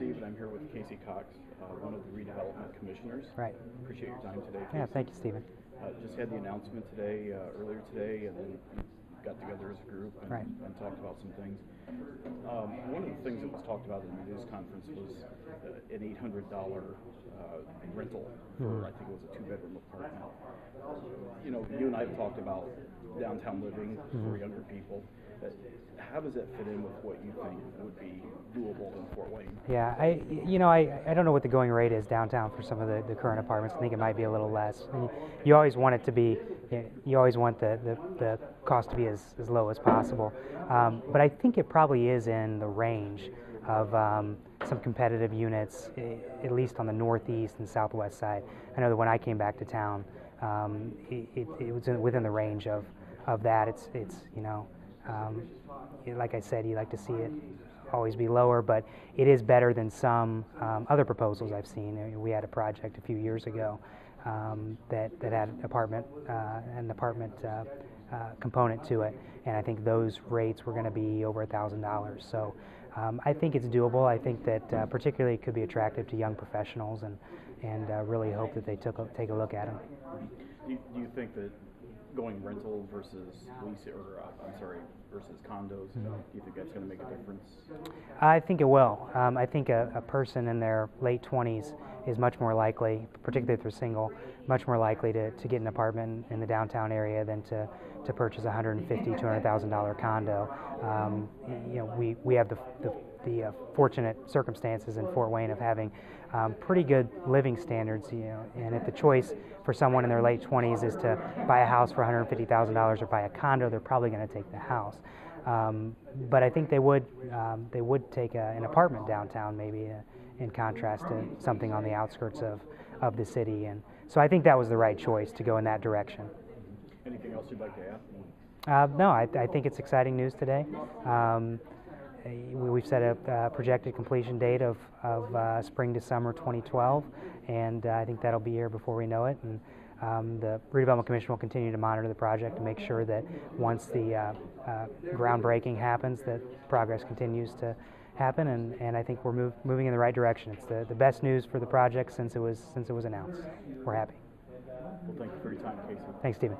Steve, and I'm here with Casey Cox, one of the redevelopment commissioners. Right. Appreciate your time today, Casey. Yeah, thank you, Stephen. Just had the announcement today, earlier today, and then got together as a group and, Right. and talked about some things. One of the things that was talked about in the news conference was an $800 rental for, I think it was a 2-bedroom apartment. You know, you and I have talked about downtown living for younger people. How does that fit in with what you think would be doable in Fort Wayne? Yeah, I don't know what the going rate is downtown for some of the current apartments. I think it might be a little less. And you always want it to be, you always want the cost to be as low as possible. But I think it probably is in the range of some competitive units, at least on the northeast and southwest side. I know that when I came back to town, it was within the range of that. It's you know. Like I said, you like to see it always be lower, but it is better than some other proposals I've seen. We had a project a few years ago that had an apartment component to it, and I think those rates were going to be over $1,000. So I think it's doable. I think that particularly it could be attractive to young professionals, and really hope that they take a look at them. Do you think that going rental versus lease, versus condos, do you think that's going to make a difference? I think it will. I think a person in their late 20s is much more likely, particularly if they're single, much more likely to get an apartment in the downtown area than to purchase a $150,000, $200,000 condo. You know, we have the fortunate circumstances in Fort Wayne of having pretty good living standards, you know, and if the choice for someone in their late 20s is to buy a house for $150,000 or buy a condo, they're probably going to take the house. But I think they would take an apartment downtown, maybe in contrast to something on the outskirts of the city. And so I think that was the right choice to go in that direction. Anything else you'd like to add? No, I think it's exciting news today. We've set a projected completion date of spring to summer 2012, and I think that'll be here before we know it. And the Redevelopment Commission will continue to monitor the project to make sure that once the groundbreaking happens, that progress continues to happen. And I think we're moving in the right direction. It's the best news for the project since it was announced. We're happy. Well, thank you for your time, Casey. Thanks, Stephen.